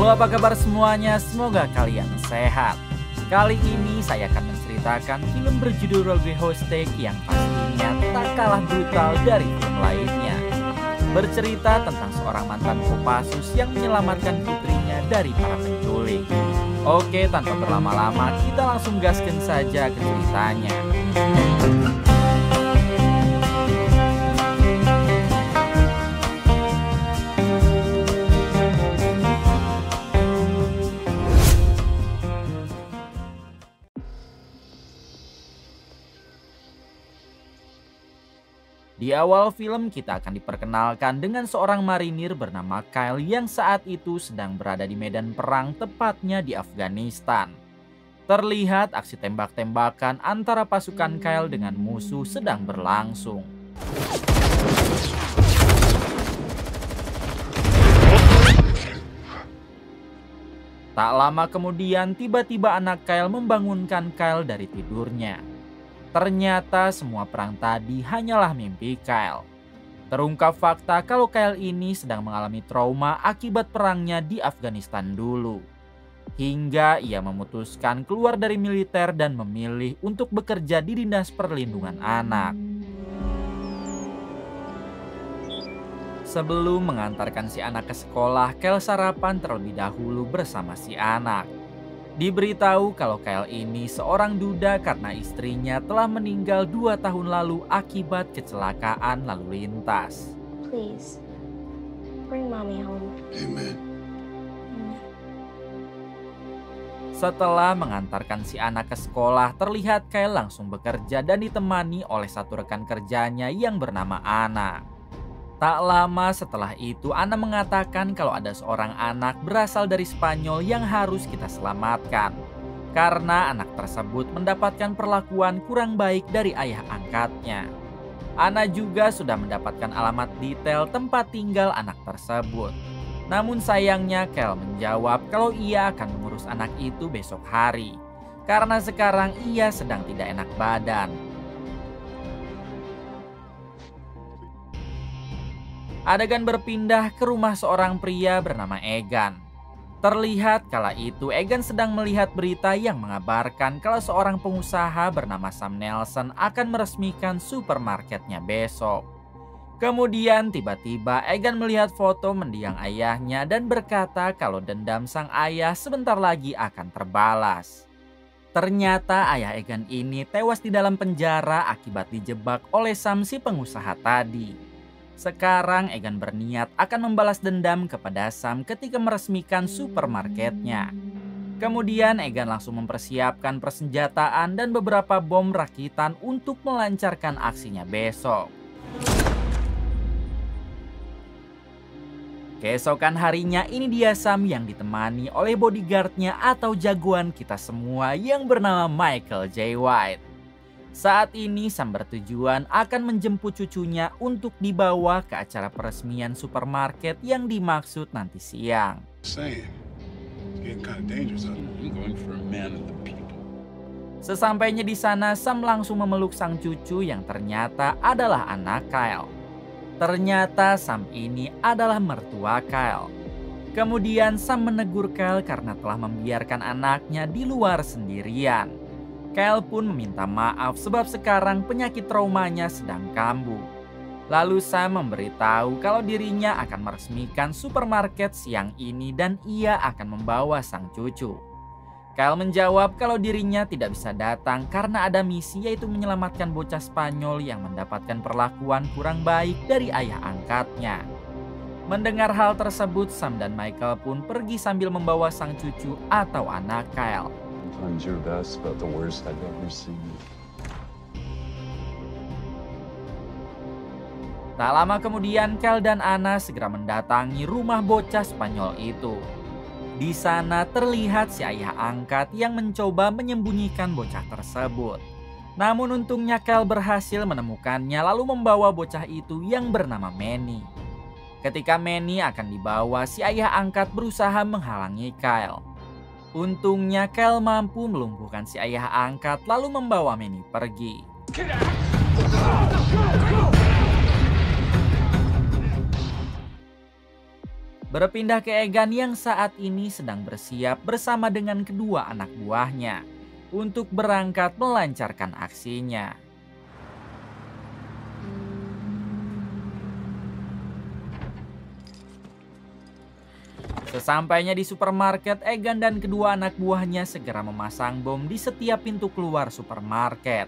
Halo, apa kabar semuanya? Semoga kalian sehat. Kali ini saya akan menceritakan film berjudul Rogue Hostage yang pastinya tak kalah brutal dari film lainnya. Bercerita tentang seorang mantan Kopassus yang menyelamatkan putrinya dari para penculik. Oke, tanpa berlama-lama kita langsung gaskan saja ke ceritanya. Di awal film kita akan diperkenalkan dengan seorang marinir bernama Kyle yang saat itu sedang berada di medan perang, tepatnya di Afghanistan. Terlihat aksi tembak-tembakan antara pasukan Kyle dengan musuh sedang berlangsung. Tak lama kemudian tiba-tiba anak Kyle membangunkan Kyle dari tidurnya. Ternyata semua perang tadi hanyalah mimpi Kyle. Terungkap fakta kalau Kyle ini sedang mengalami trauma akibat perangnya di Afghanistan dulu. Hingga ia memutuskan keluar dari militer dan memilih untuk bekerja di Dinas Perlindungan Anak. Sebelum mengantarkan si anak ke sekolah, Kyle sarapan terlebih dahulu bersama si anak. Diberitahu kalau Kyle ini seorang duda karena istrinya telah meninggal 2 tahun lalu akibat kecelakaan lalu lintas. Please, bring mommy home. Amen. Setelah mengantarkan si anak ke sekolah, terlihat Kyle langsung bekerja dan ditemani oleh satu rekan kerjanya yang bernama Anna. Tak lama setelah itu, Anna mengatakan kalau ada seorang anak berasal dari Spanyol yang harus kita selamatkan. Karena anak tersebut mendapatkan perlakuan kurang baik dari ayah angkatnya. Anna juga sudah mendapatkan alamat detail tempat tinggal anak tersebut. Namun sayangnya Kyle menjawab kalau ia akan mengurus anak itu besok hari. Karena sekarang ia sedang tidak enak badan. Adegan berpindah ke rumah seorang pria bernama Egan. Terlihat kala itu Egan sedang melihat berita yang mengabarkan kalau seorang pengusaha bernama Sam Nelson akan meresmikan supermarketnya besok. Kemudian tiba-tiba Egan melihat foto mendiang ayahnya dan berkata kalau dendam sang ayah sebentar lagi akan terbalas. Ternyata ayah Egan ini tewas di dalam penjara akibat dijebak oleh Sam si pengusaha tadi. Sekarang Egan berniat akan membalas dendam kepada Sam ketika meresmikan supermarketnya. Kemudian Egan langsung mempersiapkan persenjataan dan beberapa bom rakitan untuk melancarkan aksinya besok. Keesokan harinya ini dia Sam yang ditemani oleh bodyguardnya atau jagoan kita semua yang bernama Michael J. White. Saat ini Sam bertujuan akan menjemput cucunya untuk dibawa ke acara peresmian supermarket yang dimaksud nanti siang. Sesampainya di sana, Sam langsung memeluk sang cucu yang ternyata adalah anak Kyle. Ternyata Sam ini adalah mertua Kyle. Kemudian Sam menegur Kyle karena telah membiarkan anaknya di luar sendirian. Kyle pun meminta maaf sebab sekarang penyakit traumanya sedang kambuh. Lalu Sam memberitahu kalau dirinya akan meresmikan supermarket siang ini dan ia akan membawa sang cucu. Kyle menjawab kalau dirinya tidak bisa datang karena ada misi, yaitu menyelamatkan bocah Spanyol yang mendapatkan perlakuan kurang baik dari ayah angkatnya. Mendengar hal tersebut, Sam dan Michael pun pergi sambil membawa sang cucu atau anak Kyle. Tak lama kemudian Kyle dan Anna segera mendatangi rumah bocah Spanyol itu. Di sana terlihat si ayah angkat yang mencoba menyembunyikan bocah tersebut. Namun untungnya Kyle berhasil menemukannya lalu membawa bocah itu yang bernama Manny. Ketika Manny akan dibawa, si ayah angkat berusaha menghalangi Kyle. Untungnya Kyle mampu melumpuhkan si ayah angkat lalu membawa Manny pergi. Berpindah ke Egan yang saat ini sedang bersiap bersama dengan kedua anak buahnya untuk berangkat melancarkan aksinya. Sesampainya di supermarket, Egan dan kedua anak buahnya segera memasang bom di setiap pintu keluar supermarket.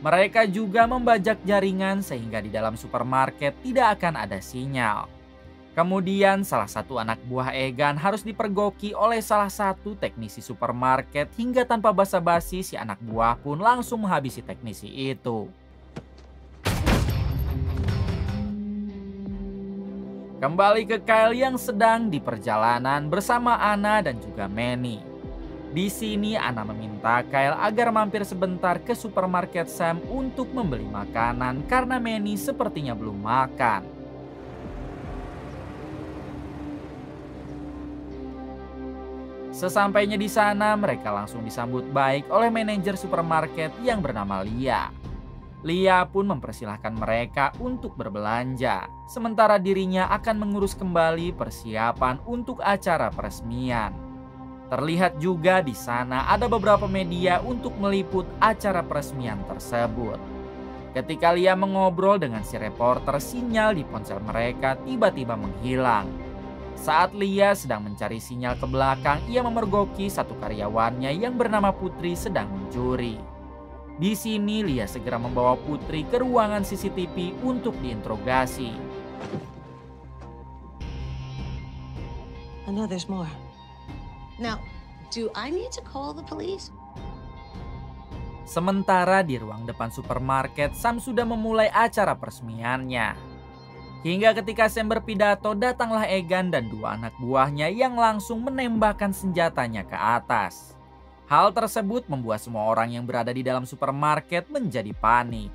Mereka juga membajak jaringan sehingga di dalam supermarket tidak akan ada sinyal. Kemudian salah satu anak buah Egan harus dipergoki oleh salah satu teknisi supermarket hingga tanpa basa-basi si anak buah pun langsung menghabisi teknisi itu. Kembali ke Kyle yang sedang di perjalanan bersama Anna dan juga Manny. Di sini Anna meminta Kyle agar mampir sebentar ke supermarket Sam untuk membeli makanan karena Manny sepertinya belum makan. Sesampainya di sana, mereka langsung disambut baik oleh manajer supermarket yang bernama Lia. Lia pun mempersilahkan mereka untuk berbelanja, sementara dirinya akan mengurus kembali persiapan untuk acara peresmian. Terlihat juga di sana ada beberapa media untuk meliput acara peresmian tersebut. Ketika Lia mengobrol dengan si reporter, sinyal di ponsel mereka tiba-tiba menghilang. Saat Lia sedang mencari sinyal ke belakang, ia memergoki satu karyawannya yang bernama Putri sedang mencuri. Di sini Lia segera membawa Putri ke ruangan CCTV untuk diinterogasi. I know there's more. Now, do I need to call the police? Sementara di ruang depan supermarket, Sam sudah memulai acara peresmiannya. Hingga ketika Sam berpidato, datanglah Egan dan dua anak buahnya yang langsung menembakkan senjatanya ke atas. Hal tersebut membuat semua orang yang berada di dalam supermarket menjadi panik.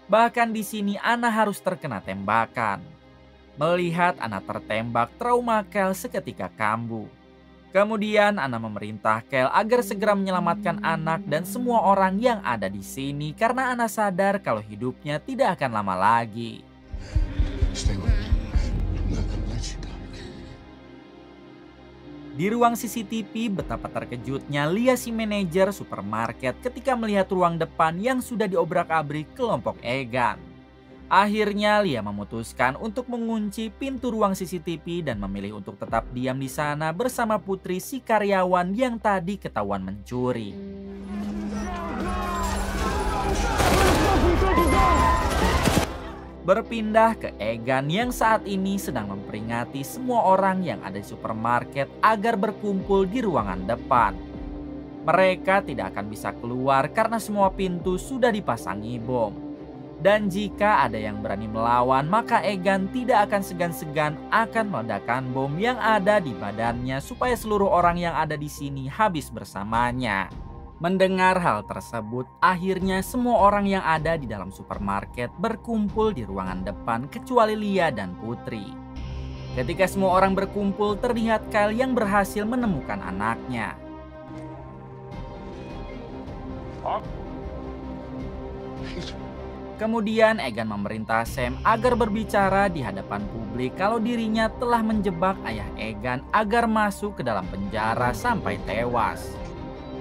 Bahkan di sini Anna harus terkena tembakan. Melihat Anna tertembak, trauma Kyle seketika kambuh. Kemudian Anna memerintah Kyle agar segera menyelamatkan anak dan semua orang yang ada di sini karena Anna sadar kalau hidupnya tidak akan lama lagi. Di ruang CCTV, betapa terkejutnya Lia si manajer supermarket ketika melihat ruang depan yang sudah diobrak-abrik kelompok Egan. Akhirnya Lia memutuskan untuk mengunci pintu ruang CCTV dan memilih untuk tetap diam di sana bersama Putri si karyawan yang tadi ketahuan mencuri. Berpindah ke Egan yang saat ini sedang memperingati semua orang yang ada di supermarket agar berkumpul di ruangan depan. Mereka tidak akan bisa keluar karena semua pintu sudah dipasangi bom. Dan jika ada yang berani melawan, maka Egan tidak akan segan-segan akan meledakkan bom yang ada di badannya supaya seluruh orang yang ada di sini habis bersamanya. Mendengar hal tersebut, akhirnya semua orang yang ada di dalam supermarket berkumpul di ruangan depan kecuali Lia dan Putri. Ketika semua orang berkumpul, terlihat Kyle yang berhasil menemukan anaknya. Kemudian Egan memerintah Sam agar berbicara di hadapan publik kalau dirinya telah menjebak ayah Egan agar masuk ke dalam penjara sampai tewas.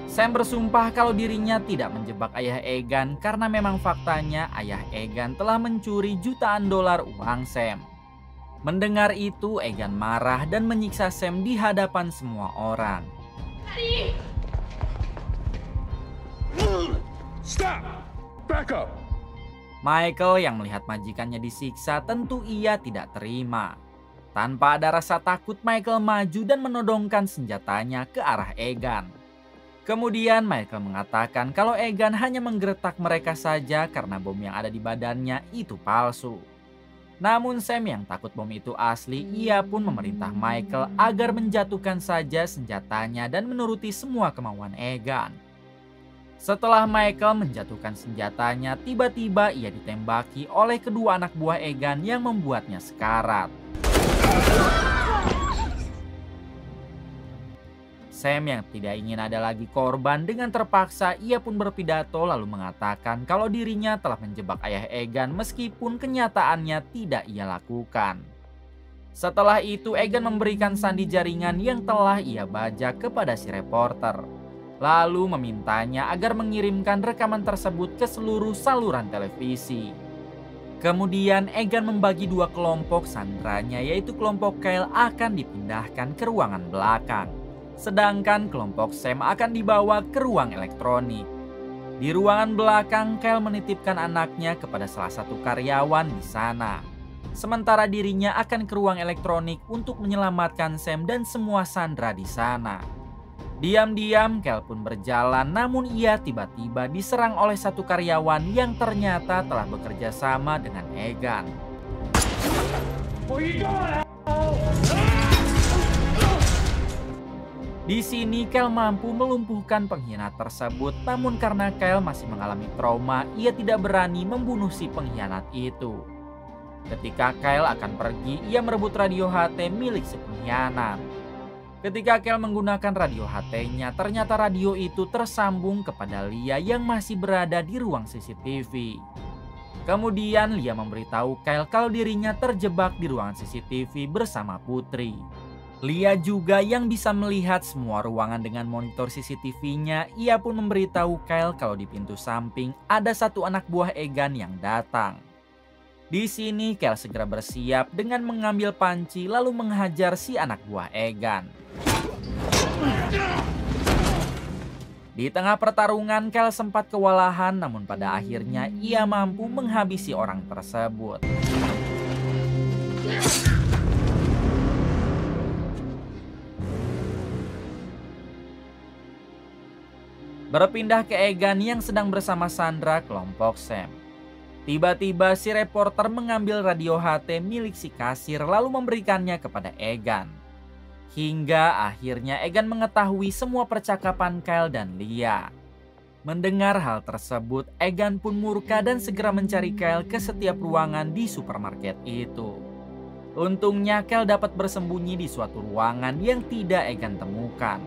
Sam bersumpah kalau dirinya tidak menjebak ayah Egan karena memang faktanya ayah Egan telah mencuri jutaan dolar uang Sam. Mendengar itu, Egan marah dan menyiksa Sam di hadapan semua orang. Stop! Back up! Michael yang melihat majikannya disiksa tentu ia tidak terima. Tanpa ada rasa takut, Michael maju dan menodongkan senjatanya ke arah Egan. Kemudian Michael mengatakan kalau Egan hanya menggeretak mereka saja karena bom yang ada di badannya itu palsu. Namun Sam yang takut bom itu asli, ia pun memerintah Michael agar menjatuhkan saja senjatanya dan menuruti semua kemauan Egan. Setelah Michael menjatuhkan senjatanya, tiba-tiba ia ditembaki oleh kedua anak buah Egan yang membuatnya sekarat. Sam yang tidak ingin ada lagi korban, dengan terpaksa ia pun berpidato lalu mengatakan kalau dirinya telah menjebak ayah Egan meskipun kenyataannya tidak ia lakukan. Setelah itu Egan memberikan sandi jaringan yang telah ia bajak kepada si reporter. Lalu memintanya agar mengirimkan rekaman tersebut ke seluruh saluran televisi. Kemudian Egan membagi dua kelompok sandranya, yaitu kelompok Kyle akan dipindahkan ke ruangan belakang. Sedangkan kelompok Sam akan dibawa ke ruang elektronik. Di ruangan belakang, Kyle menitipkan anaknya kepada salah satu karyawan di sana. Sementara dirinya akan ke ruang elektronik untuk menyelamatkan Sam dan semua sandera di sana. Diam-diam Kyle pun berjalan, namun ia tiba-tiba diserang oleh satu karyawan yang ternyata telah bekerja sama dengan Egan. Di sini Kyle mampu melumpuhkan pengkhianat tersebut, namun karena Kyle masih mengalami trauma, ia tidak berani membunuh si pengkhianat itu. Ketika Kyle akan pergi, ia merebut radio HT milik si pengkhianat. Ketika Kyle menggunakan radio HT-nya, ternyata radio itu tersambung kepada Lia yang masih berada di ruang CCTV. Kemudian Lia memberitahu Kyle kalau dirinya terjebak di ruangan CCTV bersama Putri. Lia juga yang bisa melihat semua ruangan dengan monitor CCTV-nya. Ia pun memberitahu Kyle kalau di pintu samping ada satu anak buah Egan yang datang. Di sini Kyle segera bersiap dengan mengambil panci lalu menghajar si anak buah Egan. Di tengah pertarungan Kyle sempat kewalahan, namun pada akhirnya ia mampu menghabisi orang tersebut. Berpindah ke Egan yang sedang bersama Sandra kelompok Sam. Tiba-tiba si reporter mengambil radio HT milik si kasir lalu memberikannya kepada Egan. Hingga akhirnya Egan mengetahui semua percakapan Kyle dan Lia. Mendengar hal tersebut, Egan pun murka dan segera mencari Kyle ke setiap ruangan di supermarket itu. Untungnya Kyle dapat bersembunyi di suatu ruangan yang tidak Egan temukan.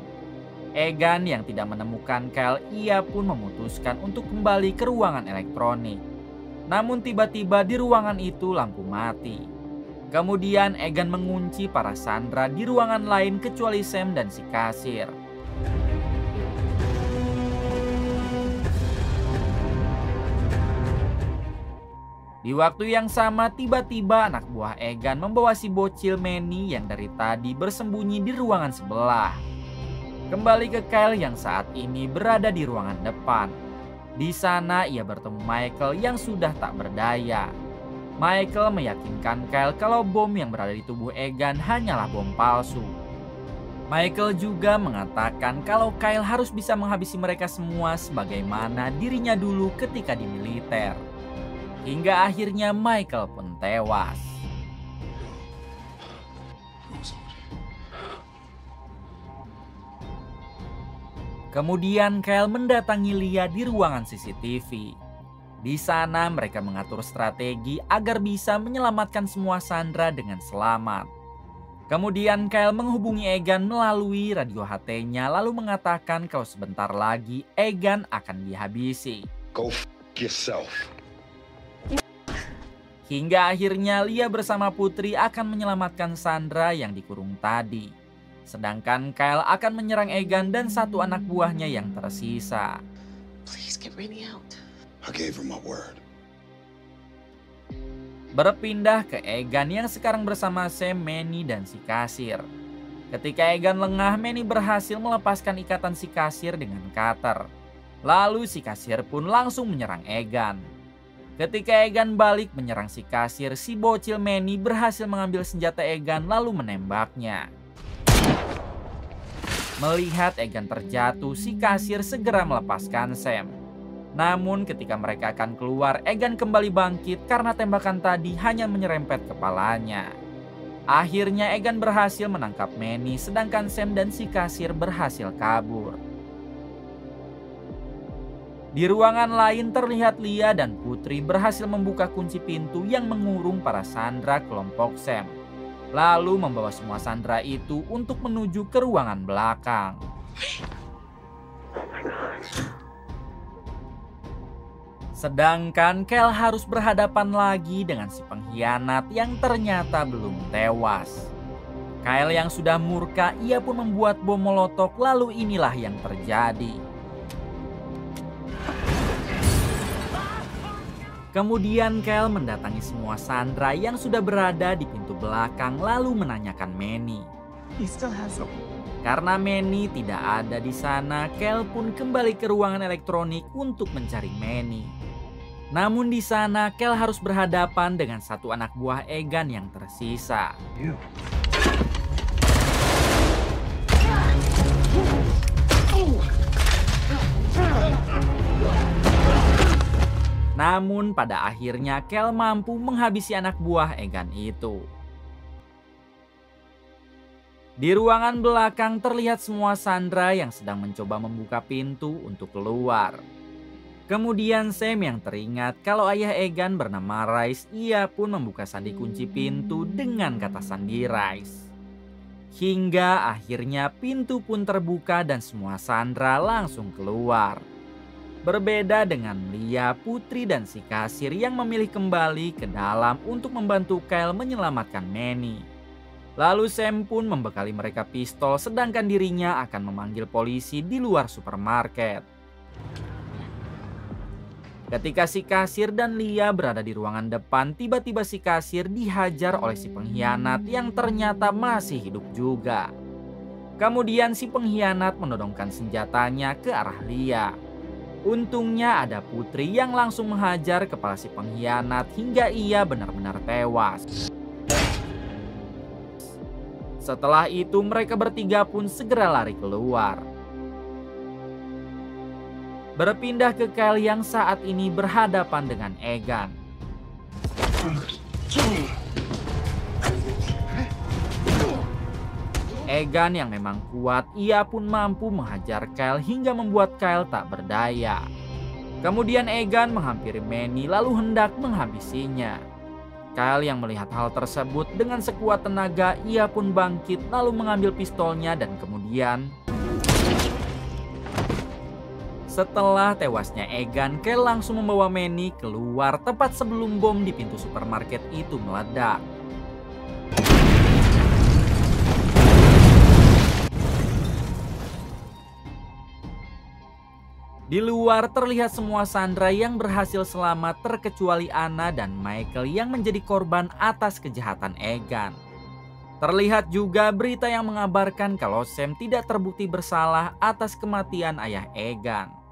Egan yang tidak menemukan Kyle, ia pun memutuskan untuk kembali ke ruangan elektronik. Namun tiba-tiba di ruangan itu lampu mati. Kemudian Egan mengunci para sandera di ruangan lain kecuali Sam dan si kasir. Di waktu yang sama tiba-tiba anak buah Egan membawa si bocil Manny yang dari tadi bersembunyi di ruangan sebelah. Kembali ke Kyle yang saat ini berada di ruangan depan. Di sana ia bertemu Michael yang sudah tak berdaya. Michael meyakinkan Kyle kalau bom yang berada di tubuh Egan hanyalah bom palsu. Michael juga mengatakan kalau Kyle harus bisa menghabisi mereka semua sebagaimana dirinya dulu ketika di militer. Hingga akhirnya Michael pun tewas. Kemudian Kyle mendatangi Lia di ruangan CCTV. Di sana mereka mengatur strategi agar bisa menyelamatkan semua sandera dengan selamat. Kemudian Kyle menghubungi Egan melalui radio HT-nya lalu mengatakan kalau sebentar lagi Egan akan dihabisi. Go f yourself. Hingga akhirnya Lia bersama Putri akan menyelamatkan Sandra yang dikurung tadi. Sedangkan Kyle akan menyerang Egan dan satu anak buahnya yang tersisa. Please get Rainey out. I gave her my word. Berpindah ke Egan yang sekarang bersama Sam, Manny, dan si kasir. Ketika Egan lengah, Manny berhasil melepaskan ikatan si kasir dengan cutter. Lalu si kasir pun langsung menyerang Egan. Ketika Egan balik menyerang si kasir, si bocil Manny berhasil mengambil senjata Egan lalu menembaknya. Melihat Egan terjatuh, si kasir segera melepaskan Sam. Namun ketika mereka akan keluar, Egan kembali bangkit karena tembakan tadi hanya menyerempet kepalanya. Akhirnya Egan berhasil menangkap Manny, sedangkan Sam dan si kasir berhasil kabur. Di ruangan lain terlihat Lia dan Putri berhasil membuka kunci pintu yang mengurung para sandera kelompok Sam. Lalu membawa semua sandera itu untuk menuju ke ruangan belakang. Sedangkan Kyle harus berhadapan lagi dengan si pengkhianat yang ternyata belum tewas. Kyle yang sudah murka, ia pun membuat bom molotov, lalu inilah yang terjadi. Kemudian Kyle mendatangi semua sandera yang sudah berada di pintu belakang lalu menanyakan Manny. He still has them. Karena Manny tidak ada di sana, Kyle pun kembali ke ruangan elektronik untuk mencari Manny. Namun di sana Kyle harus berhadapan dengan satu anak buah Egan yang tersisa. Namun pada akhirnya Kyle mampu menghabisi anak buah Egan itu. Di ruangan belakang terlihat semua sandera yang sedang mencoba membuka pintu untuk keluar. Kemudian Sam yang teringat kalau ayah Egan bernama Rice, ia pun membuka sandi kunci pintu dengan kata sandi Rice. Hingga akhirnya pintu pun terbuka dan semua sandera langsung keluar. Berbeda dengan Lia, Putri dan si kasir yang memilih kembali ke dalam untuk membantu Kyle menyelamatkan Manny. Lalu Sam pun membekali mereka pistol sedangkan dirinya akan memanggil polisi di luar supermarket. Ketika si kasir dan Lia berada di ruangan depan, tiba-tiba si kasir dihajar oleh si pengkhianat yang ternyata masih hidup juga. Kemudian si pengkhianat menodongkan senjatanya ke arah Lia. Untungnya ada Putri yang langsung menghajar kepala si pengkhianat hingga ia benar-benar tewas. Setelah itu mereka bertiga pun segera lari keluar. Berpindah ke Kyle yang saat ini berhadapan dengan Egan. Egan yang memang kuat, ia pun mampu menghajar Kyle hingga membuat Kyle tak berdaya. Kemudian Egan menghampiri Manny lalu hendak menghabisinya. Kyle yang melihat hal tersebut dengan sekuat tenaga, ia pun bangkit lalu mengambil pistolnya dan kemudian setelah tewasnya Egan, Kyle langsung membawa Manny keluar tepat sebelum bom di pintu supermarket itu meledak. Di luar terlihat semua sandera yang berhasil selamat terkecuali Anna dan Michael yang menjadi korban atas kejahatan Egan. Terlihat juga berita yang mengabarkan kalau Sam tidak terbukti bersalah atas kematian ayah Egan.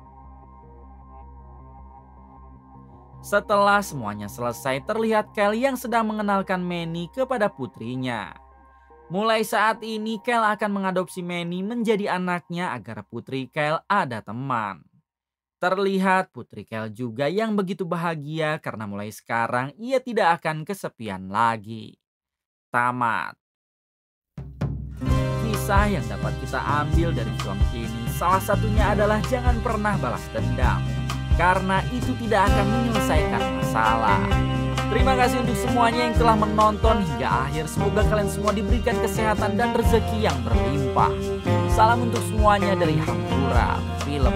Setelah semuanya selesai, terlihat Kyle yang sedang mengenalkan Manny kepada putrinya. Mulai saat ini Kyle akan mengadopsi Manny menjadi anaknya agar putri Kyle ada teman. Terlihat putri Kyle juga yang begitu bahagia karena mulai sekarang ia tidak akan kesepian lagi. Tamat. Kisah yang dapat kita ambil dari film ini salah satunya adalah jangan pernah balas dendam, karena itu tidak akan menyelesaikan masalah. Terima kasih untuk semuanya yang telah menonton hingga akhir. Semoga kalian semua diberikan kesehatan dan rezeki yang berlimpah. Salam untuk semuanya dari Hampura Film.